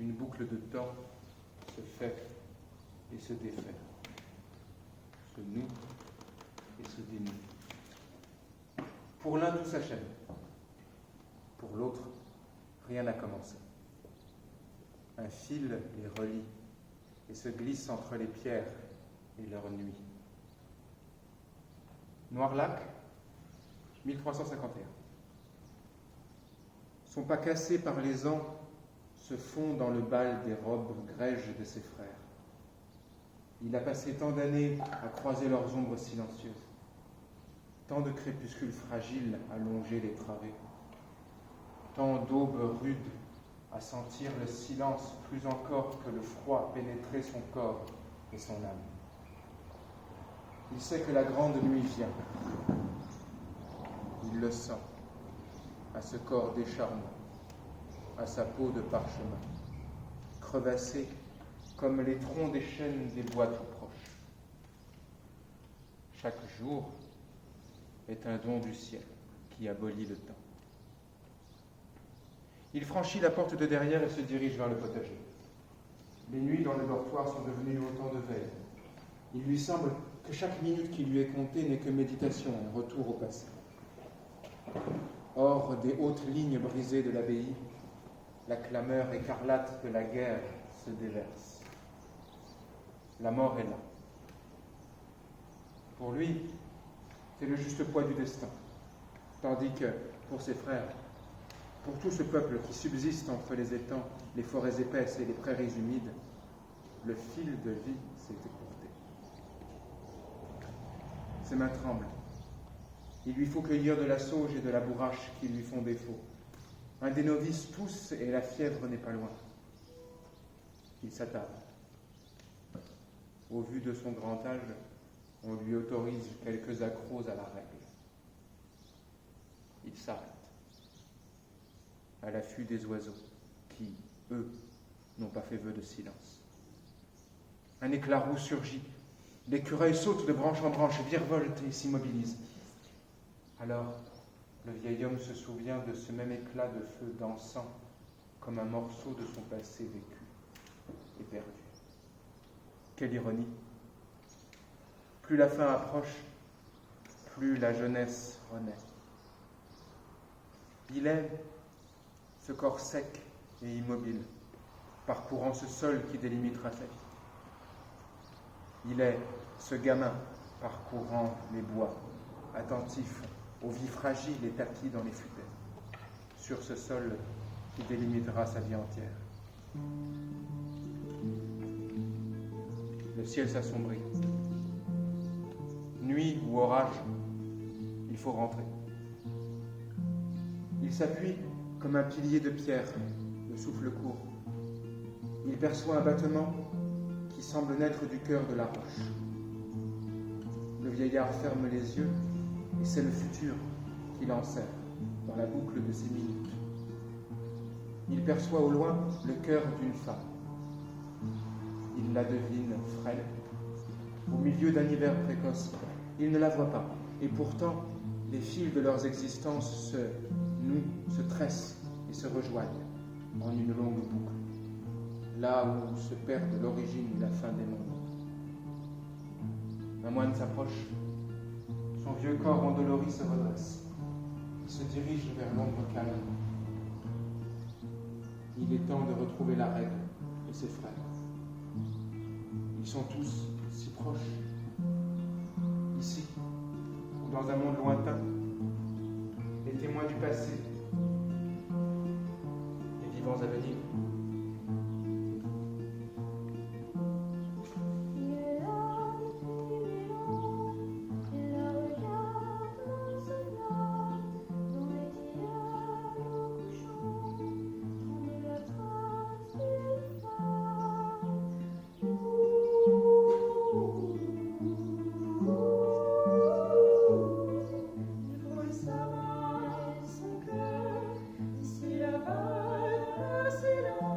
une boucle de temps se fait et se défait, se noue et se dénoue. Pour l'un, tout s'achève. Pour l'autre, rien n'a commencé. Un fil les relie et se glisse entre les pierres et leur nuit. Noirlac, 1351. Son pas cassé par les ans se fond dans le bal des robes grèges de ses frères. Il a passé tant d'années à croiser leurs ombres silencieuses, tant de crépuscules fragiles à longer les travées, tant d'aubes rudes à sentir le silence plus encore que le froid pénétrer son corps et son âme. Il sait que la grande nuit vient. Il le sent, à ce corps décharné, à sa peau de parchemin, crevassée comme les troncs des chênes des bois tout proches. Chaque jour est un don du ciel qui abolit le temps. Il franchit la porte de derrière et se dirige vers le potager. Les nuits dans le dortoir sont devenues autant de veilles. Il lui semble que chaque minute qui lui est comptée n'est que méditation, un retour au passé. Hors des hautes lignes brisées de l'abbaye, la clameur écarlate de la guerre se déverse. La mort est là. Pour lui, c'est le juste poids du destin, tandis que, pour ses frères, pour tout ce peuple qui subsiste entre les étangs, les forêts épaisses et les prairies humides, le fil de vie s'est écourté. Ses mains tremblent. Il lui faut cueillir de la sauge et de la bourrache qui lui font défaut. Un des novices tousse et la fièvre n'est pas loin. Il s'attarde. Au vu de son grand âge, on lui autorise quelques accros à la règle. Il s'arrête, à l'affût des oiseaux qui, eux, n'ont pas fait vœu de silence. Un éclat roux surgit. L'écureuil saute de branche en branche, virevolte et s'immobilise. Alors, le vieil homme se souvient de ce même éclat de feu dansant comme un morceau de son passé vécu et perdu. Quelle ironie! Plus la fin approche, plus la jeunesse renaît. Il est ce corps sec et immobile, parcourant ce sol qui délimitera sa vie. Il est ce gamin parcourant les bois, attentif aux vies fragiles et tapis dans les futaies, sur ce sol qui délimitera sa vie entière. Le ciel s'assombrit. Nuit ou orage, il faut rentrer. Il s'appuie comme un pilier de pierre, le souffle court. Il perçoit un battement qui semble naître du cœur de la roche. Le vieillard ferme les yeux et c'est le futur qu'il enserre dans la boucle de ses minutes. Il perçoit au loin le cœur d'une femme. Il la devine frêle, au milieu d'un hiver précoce. Il ne la voit pas, et pourtant, les fils de leurs existences se nouent, se tressent et se rejoignent en une longue boucle, là où se perdent l'origine et la fin des mondes. Un moine s'approche, son vieux corps endolori se redresse. Il se dirige vers l'ombre calme. Il est temps de retrouver la règle de ses frères. Ils sont tous si proches, ici, ou dans un monde lointain, les témoins du passé, les vivants à venir. Silence.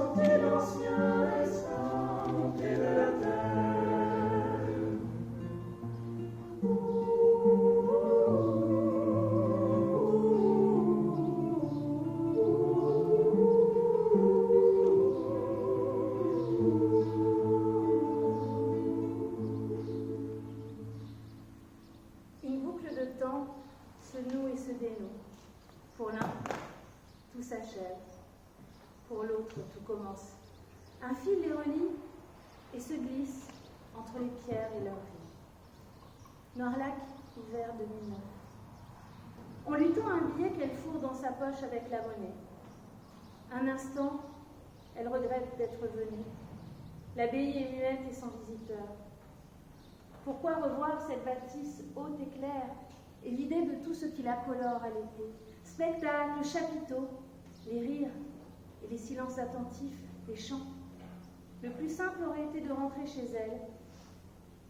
chanter l'ancien destin monté de la terre. Une boucle de temps se noue et se dénoue. Pour l'un, tout s'achève. Pour l'autre, tout commence. Un fil les relie et se glisse entre les pierres et leur vie. Noirlac, hiver 2009. On lui tend un billet qu'elle fourre dans sa poche avec la monnaie. Un instant, elle regrette d'être venue. L'abbaye est muette et sans visiteur. Pourquoi revoir cette bâtisse haute et claire et l'idée de tout ce qui la colore à l'été? Spectacles, chapiteaux, les rires et les silences attentifs, les chants. Le plus simple aurait été de rentrer chez elle,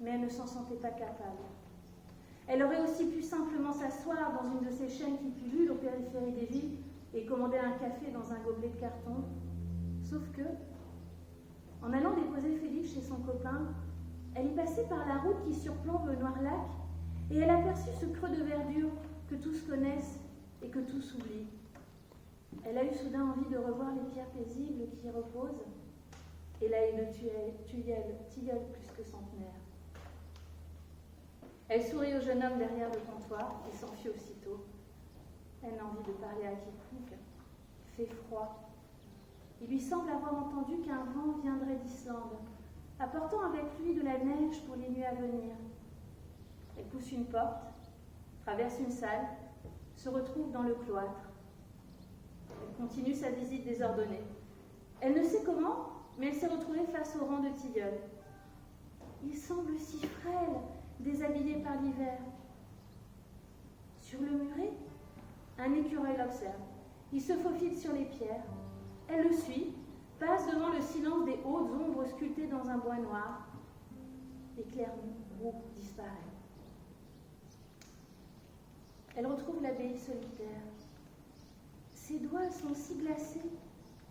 mais elle ne s'en sentait pas capable. Elle aurait aussi pu simplement s'asseoir dans une de ces chaînes qui pullulent aux périphéries des villes et commander un café dans un gobelet de carton. Sauf que, en allant déposer Félix chez son copain, elle est passée par la route qui surplombe Noirlac et elle aperçut ce creux de verdure que tous connaissent et que tous oublient. Elle a eu soudain envie de revoir les pierres paisibles qui y reposent et la haie de tilleul plus que centenaire. Elle sourit au jeune homme derrière le comptoir et s'enfuit aussitôt. Elle n'a envie de parler à quiconque. Il fait froid. Il lui semble avoir entendu qu'un vent viendrait d'Islande, apportant avec lui de la neige pour les nuits à venir. Elle pousse une porte, traverse une salle, se retrouve dans le cloître. Elle continue sa visite désordonnée. Elle ne sait comment, mais elle s'est retrouvée face au rang de tilleuls. Il semble si frêle, déshabillé par l'hiver. Sur le muret, un écureuil l'observe. Il se faufile sur les pierres. Elle le suit, passe devant le silence des hautes ombres sculptées dans un bois noir. L'éclair groupe disparaît. Elle retrouve l'abbaye solitaire. Ses doigts sont si glacés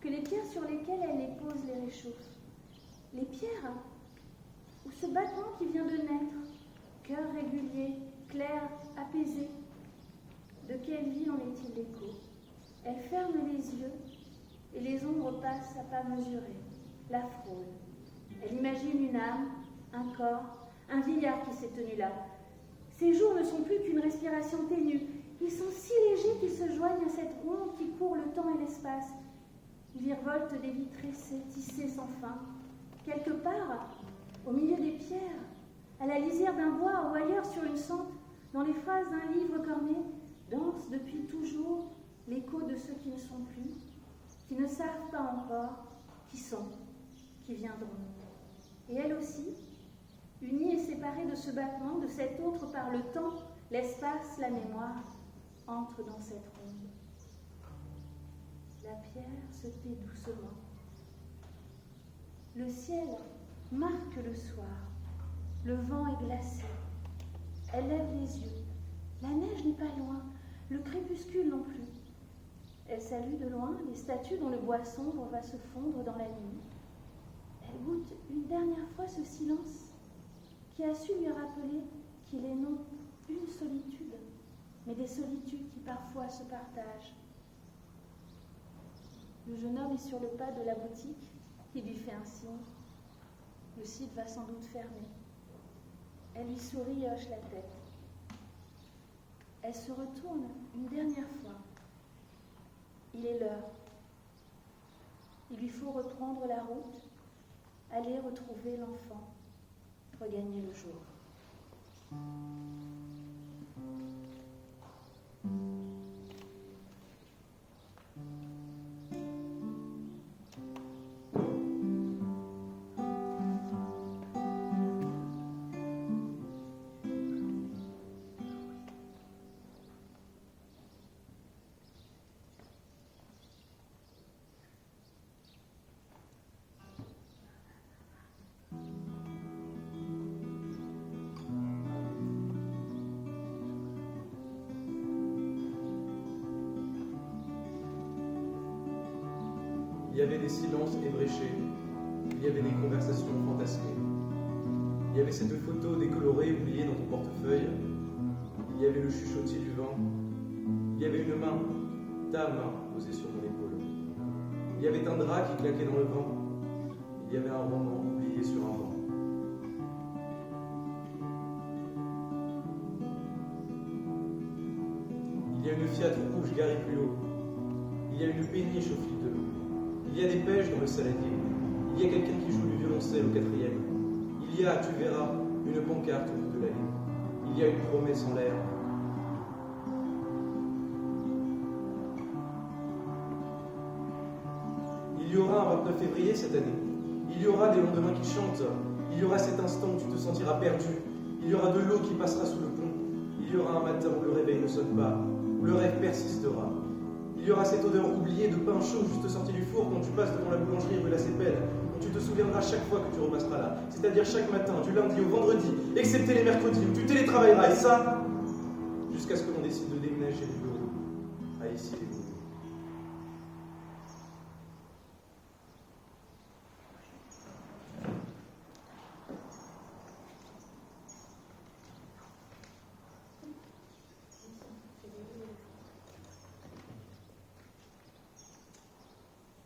que les pierres sur lesquelles elle les pose les réchauffent. Les pierres où ce battement qui vient de naître, cœur régulier, clair, apaisé. De quelle vie en est-il l'écho? Elle ferme les yeux et les ombres passent à pas mesurés, la frôle. Elle imagine une âme, un corps, un vieillard qui s'est tenu là. Ces jours ne sont plus qu'une respiration ténue. Ils sont si légers qu'ils se joignent à cette onde qui court le temps et l'espace. Il virevolte des vies tressées, tissées sans fin. Quelque part, au milieu des pierres, à la lisière d'un bois ou ailleurs sur une sente, dans les phrases d'un livre corné, danse depuis toujours l'écho de ceux qui ne sont plus, qui ne savent pas encore, qui sont, qui viendront. Et elle aussi, unie et séparée de ce battement, de cet autre par le temps, l'espace, la mémoire, entre dans cette ronde. La pierre se tait doucement. Le ciel marque le soir. Le vent est glacé. Elle lève les yeux. La neige n'est pas loin, le crépuscule non plus. Elle salue de loin les statues dont le bois sombre va se fondre dans la nuit. Elle goûte une dernière fois ce silence qui a su lui rappeler qu'il est non une solitude, mais des solitudes qui parfois se partagent. Le jeune homme est sur le pas de la boutique, il lui fait un signe. Le site va sans doute fermer. Elle lui sourit et hoche la tête. Elle se retourne une dernière fois. Il est l'heure. Il lui faut reprendre la route, aller retrouver l'enfant, regagner le jour. avait des silences ébréchés, il y avait des conversations fantasmées. Il y avait cette photo décolorée oubliée dans ton portefeuille, il y avait le chuchotis du vent, il y avait une main, ta main, posée sur mon épaule. Il y avait un drap qui claquait dans le vent, il y avait un roman oublié sur un banc. Il y a une Fiat rouge garée plus haut. Il y a une péniche au fil de l'eau. Il y a des pêches dans le saladier. Il y a quelqu'un qui joue du violoncelle au 4e. Il y a, tu verras, une pancarte au bout de l'allée. Il y a une promesse en l'air. Il y aura un 29 février cette année. Il y aura des lendemains qui chantent. Il y aura cet instant où tu te sentiras perdu. Il y aura de l'eau qui passera sous le pont. Il y aura un matin où le réveil ne sonne pas, où le rêve persistera. Il y aura cette odeur oubliée de pain chaud juste sorti du four quand tu passes devant la boulangerie rue La Cépède, dont tu te souviendras chaque fois que tu repasseras là, c'est-à-dire chaque matin, du lundi au vendredi, excepté les mercredis où tu télétravailleras, et ça, jusqu'à ce que l'on décide de déménager les bureaux à ici les bureaux.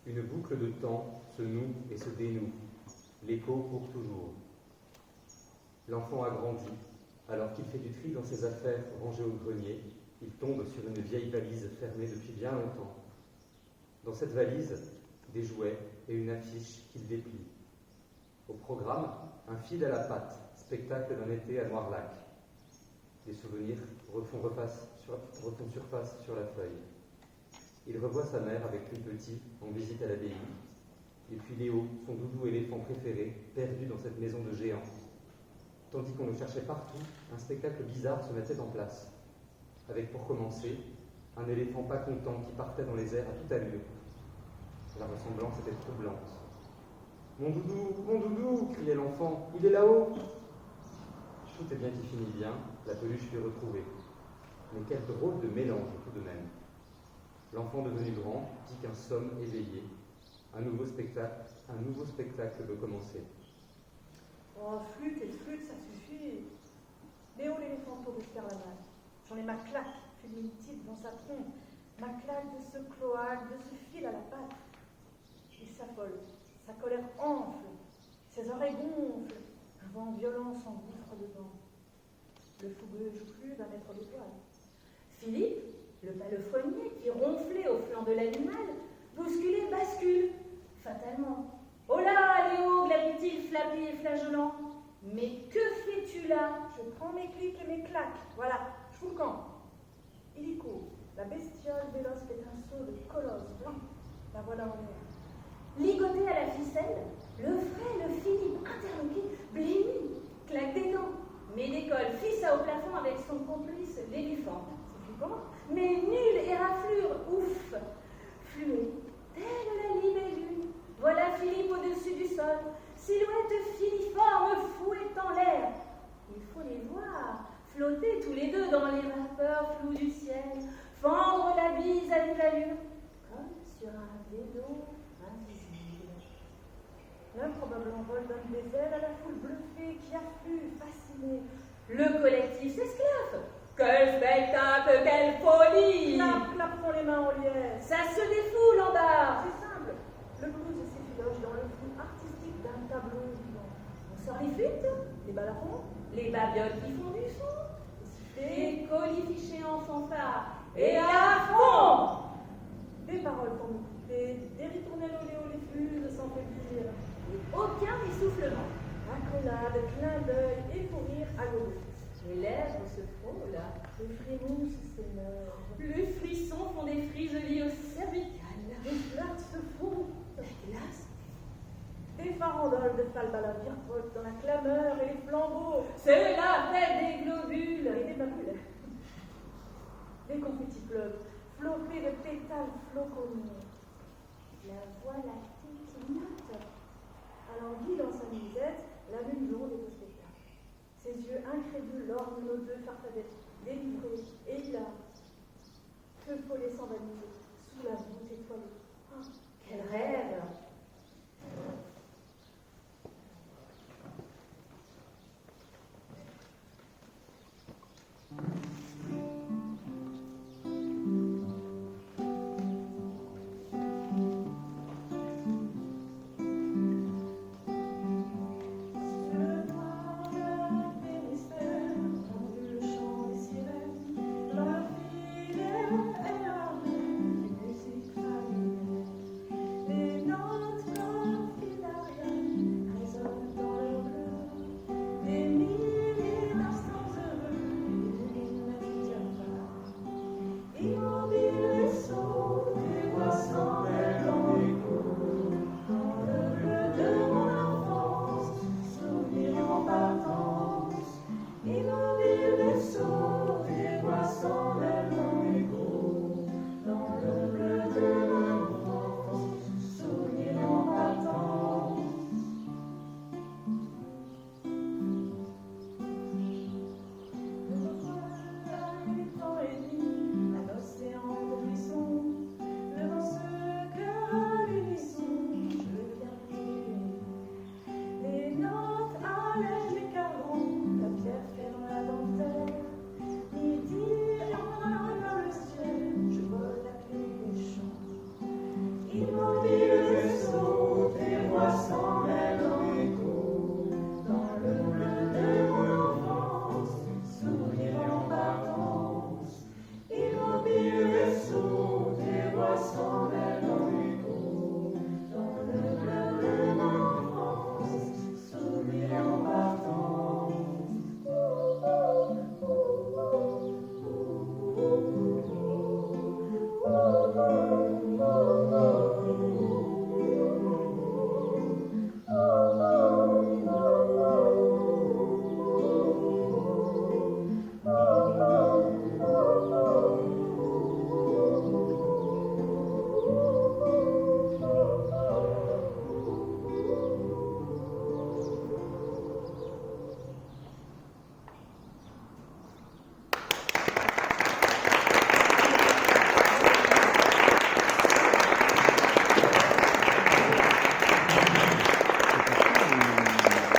Une boucle de temps se noue et se dénoue. L'écho court toujours. L'enfant a grandi. Alors qu'il fait du tri dans ses affaires rangées au grenier, il tombe sur une vieille valise fermée depuis bien longtemps. Dans cette valise, des jouets et une affiche qu'il déplie. Au programme, un fil à la patte, spectacle d'un été à Noirlac. Les souvenirs refont surface sur la feuille. Il revoit sa mère avec une petite en visite à l'abbaye, et puis Léo, son doudou éléphant préféré, perdu dans cette maison de géants. Tandis qu'on le cherchait partout, un spectacle bizarre se mettait en place. Avec pour commencer, un éléphant pas content qui partait dans les airs à toute allure. La ressemblance était troublante. « Mon doudou !» criait l'enfant, « il est là-haut !» Tout est bien qui finit bien, la peluche fut retrouvée. Mais quel drôle de mélange tout de même. L'enfant devenu grand dit qu'un somme éveillé. Un nouveau spectacle veut commencer. Oh, flûte et flûte, ça suffit. Léo l'éléphanto de faire la malle. J'en ai ma claque, fulminitide dans sa trompe. Ma claque de ce cloaque, de ce fil à la patte. Il s'affole, sa colère enfle, ses oreilles gonflent. Un vent violent s'engouffre dedans. Le fougueux joue plus d'un mètre de poil. Philippe, le palefrenier qui ronflait au flanc de l'animal, bousculé, bascule, fatalement. « Oh là, Léo !» glapit-il, flappé et flageolant. « Mais que fais-tu là ?» Je prends mes clics et mes claques. Voilà, je fous le camp. Illico, la bestiole véloce fait un saut de colosse blanc. La voilà en l'air. Ligoté à la ficelle, le frêle Philippe, interloqué, blêmi, claque des dents, mais décolle, fissa au plafond avec son complice l'éléphant. C'est flippant. Mais nulle et raflure, ouf, fluet, telle la libellule. Voilà Philippe au-dessus du sol, silhouette filiforme fouettant l'air. Il faut les voir, flotter tous les deux dans les vapeurs floues du ciel, fendre la bise à vive allure, comme sur un vélo invisible. L'improbable envol donne des ailes à la foule bluffée qui afflue, fascinée. Le collectif s'esclaffe. Quel spectacle, quelle folie! Clap, clap font les mains en liesse. Ça se défoule en bas. C'est simple. Le blues s'effiloche dans le flou artistique d'un tableau vivant. On sort les flûtes, Les balafons, les babioles qui font du son, les les colifichets en fanfare, et à fond! des paroles pour nous couper, des ritournelles oléo les fuses sans faiblir. Et aucun essoufflement. Accolade, clin d'œil et pour rire à gogo. Les lèvres se frôlent, Les frimousse s'émeuvent. les frissons font des friselis au cervical. Les flirts se font. La glace, Des farandoles de falbala virevoltent dans la clameur et les flambeaux. c'est la fête des globules. Et des baboules. Les confettis pleuvent, flottés de pétales floconnés. La voie lactée qui nage